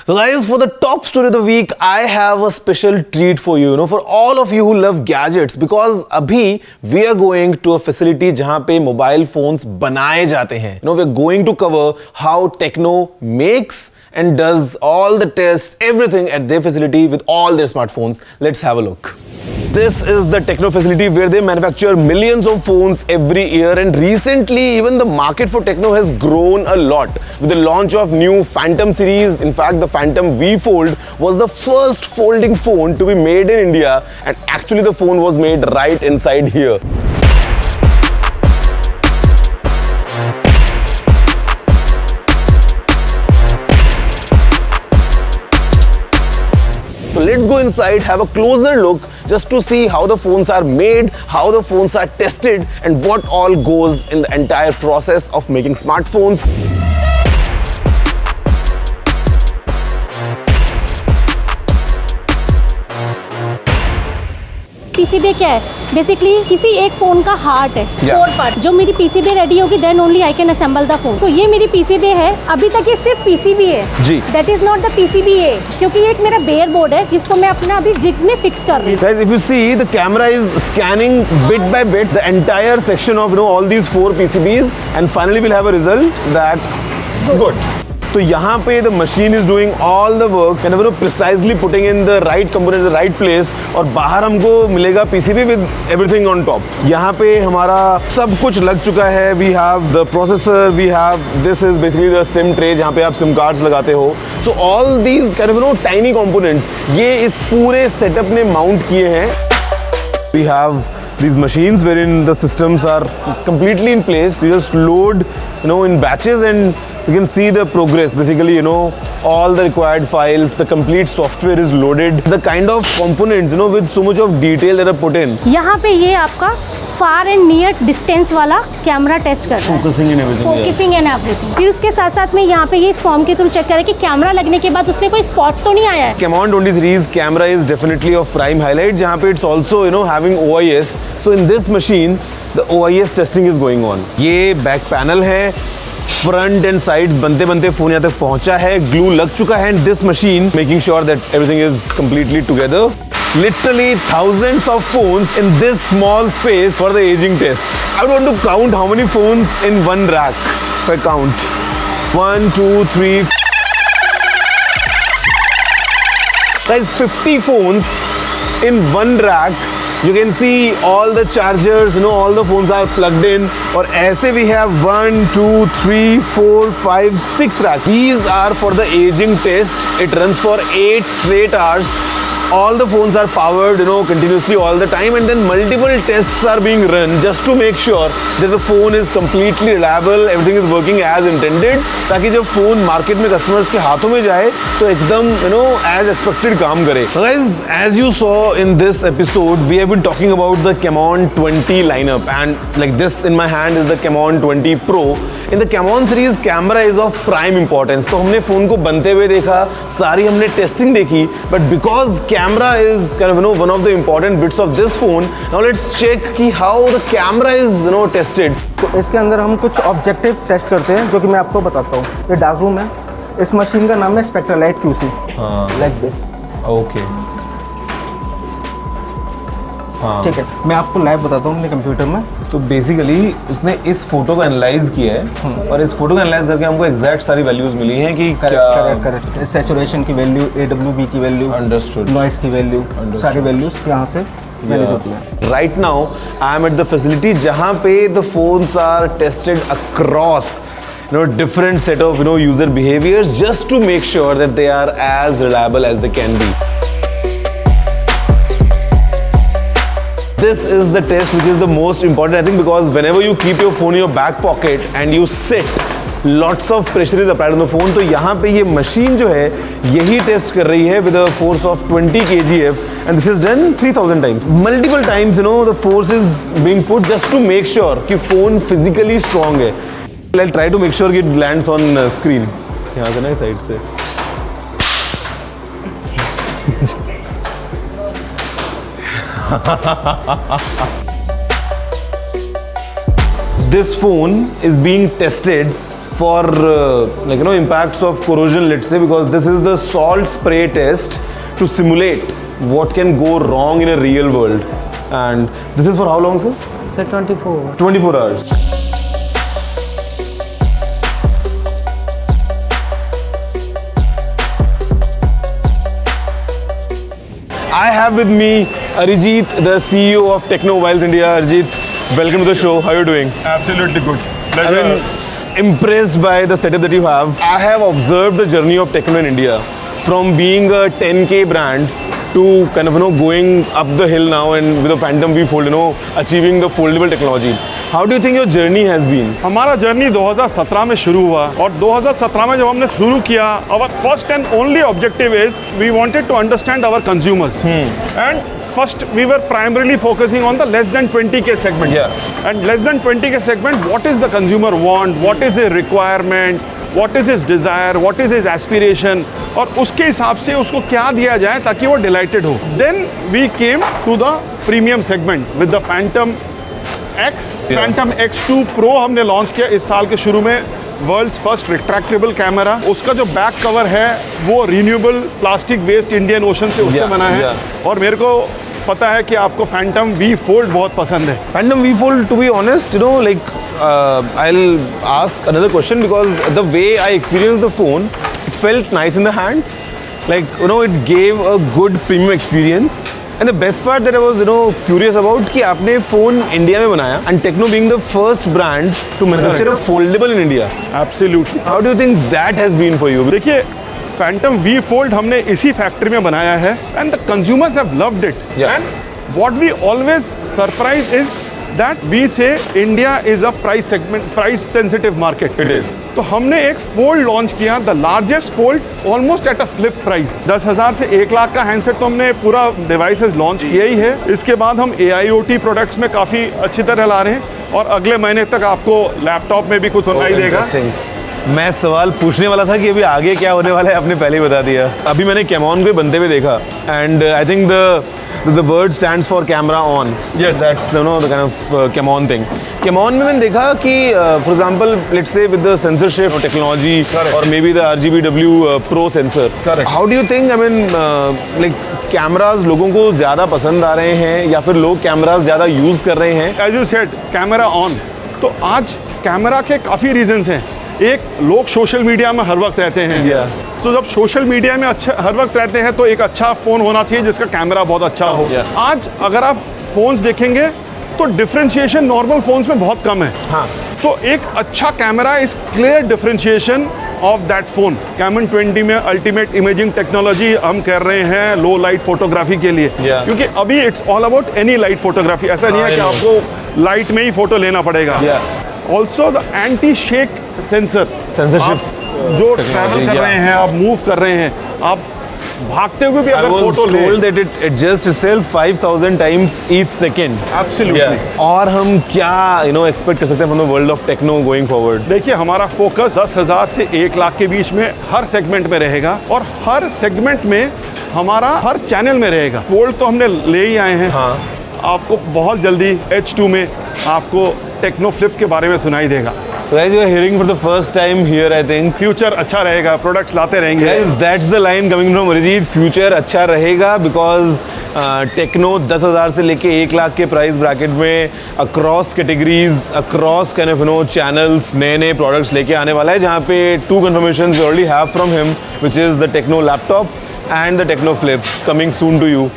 So guys, for the top story of the week, I have a special treat for you, for all of you who love gadgets, because abhi we are going to a facility जहाँ पे mobile phones बनाए जाते हैं. We are going to cover how Techno makes and does all the tests, everything at their facility with all their smartphones. Let's have a look. This is the Techno facility where they manufacture millions of phones every year, and recently even the market for Techno has grown a lot with the launch of new Phantom series. In fact, the Phantom V Fold was the first folding phone to be made in India, and actually the phone was made right inside here. So let's go inside, have a closer look just to see how the phones are made, how the phones are tested, and what all goes in the entire process of making smartphones. PCB क्या है? Basically किसी एक phone का heart है, core part. जो मेरी PCB ready होगी, then only I can assemble the phone. तो ये मेरी पीसीबी है. अभी तक ये सिर्फ पीसीबी है जी. That is not the PCB है, क्योंकि ये एक मेरा बेयर बोर्ड है जिसको मैं अपना अभी जिग्स में फिक्स कर रही हूँ. Guys, if you see, the camera is scanning bit by bit the entire section of all these 4 PCBs, and finally we'll have a result that good. तो यहाँ पे the machine is doing all the work and precisely putting in the right component in the right place, और बाहर हमको मिलेगा PCB with everything on top. यहाँ पे हमारा सब कुछ लग चुका है. We have the processor, we have this is basically the SIM tray जहाँ पे आप SIM cards लगाते हो. So all these kind of tiny components ये इस पूरे setup ने mount किए हैं. We have these machines wherein the systems are completely in place. You just load in batches and you can see the progress. Basically, all the required files, the complete software is loaded. The kind of components, with so much of detail that are put in. यहाँ पे ये आपका far and near distance वाला camera test करता है. Focusing and everything. Focusing and everything. फिर उसके साथ साथ में यहाँ पे ये इस फॉर्म के थ्रू चेक करें कि कैमरा लगने के बाद उसमें कोई स्पॉट तो नहीं आया है. Camon 20 series camera is definitely of prime highlight, जहाँ पे it's also having OIS. So in this machine, the OIS testing is going on. ये बैक पैनल है. फ्रंट एंड साइड्स बनते बनते फोन यहाँ तक पहुंचा है. ग्लू लग चुका है. And this machine making sure that everything is completely together. Literally thousands of phones in this small space for the aging test. I don't want to count how many phones in one rack. If I count 1, 2, 3, guys, 50 phones in one rack. You can see all the chargers, all the phones are plugged in. और ऐसे we have 1, 2, 3, 4, 5, 6 racks. These are for the aging test. It runs for 8 straight hours. All the phones are powered, continuously all the time, and then multiple tests are being run just to make sure that the phone is completely reliable, everything is working as intended, ताकि जब phone market में customers के हाथों में जाए तो एकदम as expected काम करे. So guys, as you saw in this episode, we have been talking about the Camon 20 lineup, and like this in my hand is the Camon 20 Pro. In the Camon series, camera is of prime importance. तो हमने phone को बनते हुए देखा, सारी हमने testing देखी, but because camera is kind of one of the important bits of this phone, now let's check कि how the camera is tested. तो इसके अंदर हम कुछ ऑब्जेक्टिव टेस्ट करते हैं जो कि मैं आपको बताता हूँ. ये डार्क रूम है. इस मशीन का नाम है स्पेक्ट्रालाइट QC. Like this. ओके. ठीक है, मैं आपको लाइव बताता हूँ अपने कंप्यूटर में. तो बेसिकली उसने इस फोटो को एनालाइज किया है, और इस फोटो को एनालाइज करके हमको एग्जैक्ट सारी वैल्यूज मिली हैं कि करेक्ट सैचुरेशन की वैल्यू, AWB की वैल्यू, अंडरस्टूड, नॉइस की वैल्यू, सारी वैल्यूज यहाँ से मैनेज होती है. Right now I am at the facility जहाँ पे the phones are tested across different set of user behaviors just to make sure that they are as reliable as they can be. This is the test which is the most important, I think, because whenever you keep your phone in your back pocket and you sit, lots of pressure is applied on the phone. तो यहाँ पे ये machine जो है यही test कर रही है with a force of 20 kgf, and this is done 3000 times. Multiple times, the force is being put just to make sure कि phone physically strong है. I'll try to make sure it lands on screen. यहाँ से ना side से. This phone is being tested for like you know impacts of corrosion, let's say, because this is the salt spray test to simulate what can go wrong in a real world. And this is for how long, sir? Sir, 24. 24 hours. I have with me Arijit, the CEO of Technomobiles India. Arijit, welcome to the show. How are you doing? Absolutely good. I Pleasure. mean, impressed by the setup that you have. I have observed the journey of Techno in India from being a 10K brand to kind of going up the hill now and with a Phantom V Fold, achieving the foldable technology. How do you think your journey has been? हमारा journey 2017 में शुरू हुआ और 2017 में जब हमने शुरू किया, our first and only objective is we wanted to understand our consumers. And first we were primarily focusing on the less than 20K segment. Yeah. And less than 20K segment, what is the consumer want, what is his requirement, what is his desire, what is his aspiration, और उसके हिसाब से उसको क्या दिया जाए ताकि वो डिलाइटेड हो. Then we came to the premium segment with the Phantom X, Yeah. Phantom X2 Pro हमने लॉन्च किया इस साल के शुरू में. वर्ल्ड्स फर्स्ट रिट्रैक्टेबल कैमरा, उसका जो बैक कवर है वो renewable plastic West Indian ocean से उससे Yeah, बना है. yeah. और मेरे को पता है कि आपको Phantom V Fold बहुत पसंद है. Phantom V Fold, to be honest, I'll ask another question because the way I experienced the phone, it felt nice in the hand. It gave a good premium experience. And the best part that I was, curious about कि आपने phone India में बनाया and Techno being the first brand to manufacture a foldable in India. Absolutely. How do you think that has been for you? देखिए Phantom V Fold हमने इसी factory में बनाया है and the consumers have loved it. Yeah. And what we always surprise is that we say India is a price sensitive market. It is. तो हमने एक fold launch किया, the largest fold almost at a flip price. 10,000 से 1 लाख का handset तो हमने पूरा devices launch किया ही है. इसके बाद हम AIoT प्रोडक्ट्स में काफ़ी अच्छी तरह ला रहे हैं और अगले महीने तक आपको लैपटॉप में भी कुछ सुनाई देगा. Interesting. मैं सवाल पूछने वाला था कि अभी आगे क्या होने वाला है, आपने पहले ही बता दिया. अभी मैंने कैमॉन को बनते हुए देखा and I think the word stands for camera on. Yes. That's the kind of Camon thing. Camon में मैंने देखा कि for example, let's say with the sensor shift technology Correct. or maybe the RGBW Pro sensor. Correct. How do you think, cameras लोगों को ज़्यादा पसंद आ रहे हैं या फिर लोग कैमराज ज़्यादा यूज़ कर रहे हैं? As you said camera on, तो आज कैमरा के काफ़ी रीजंस हैं. एक, लोग सोशल मीडिया में हर वक्त रहते हैं. Yeah. तो जब सोशल मीडिया में हर वक्त रहते हैं तो एक अच्छा फ़ोन होना चाहिए जिसका कैमरा बहुत अच्छा हो. Yeah. आज अगर आप फ़ोन्स देखेंगे तो डिफरेंशिएशन नॉर्मल फ़ोन्स में बहुत कम है. हाँ. तो एक अच्छा camera is clear differentiation of that phone. Camon 20 में अल्टीमेट इमेजिंग टेक्नोलॉजी हम कर रहे हैं लो लाइट फोटोग्राफी के लिए. Yeah. क्योंकि अभी it's all about any light photography. ऐसा नहीं है कि आपको लाइट में ही फोटो लेना पड़ेगा. Also the anti shake sensor. Censorship. जो ट्रैवल कर रहे हैं, आप मूव कर रहे हैं, आप भागते हुए भी I अगर was फोटो ले. told that it adjusts itself 5,000 times each second. Absolutely. और हम क्या एक्सपेक्ट कर सकते हैं from the world of techno going forward? देखिए हमारा फोकस 10,000 से 1 लाख के बीच में हर सेगमेंट में रहेगा और हर सेगमेंट में हमारा हर चैनल में रहेगा. फोल्ड तो हमने ले ही आए हैं. हाँ. आपको बहुत जल्दी H2 में आपको टेक्नो फ्लिप के बारे में सुनाई देगा. So guys, you are hearing for the first time here, I think. Future अच्छा रहेगा, प्रोडक्ट्स लाते रहेंगे. Guys, that's the line coming from Arijit. Future अच्छा रहेगा because टेक्नो 10,000 से लेके 1 लाख के प्राइस ब्रैकेट में across categories, across kind of channels नए प्रोडक्ट्स लेके आने वाला है, जहाँ पे 2 confirmations we already have from him, which is the Techno laptop and the Techno Flip coming soon to you.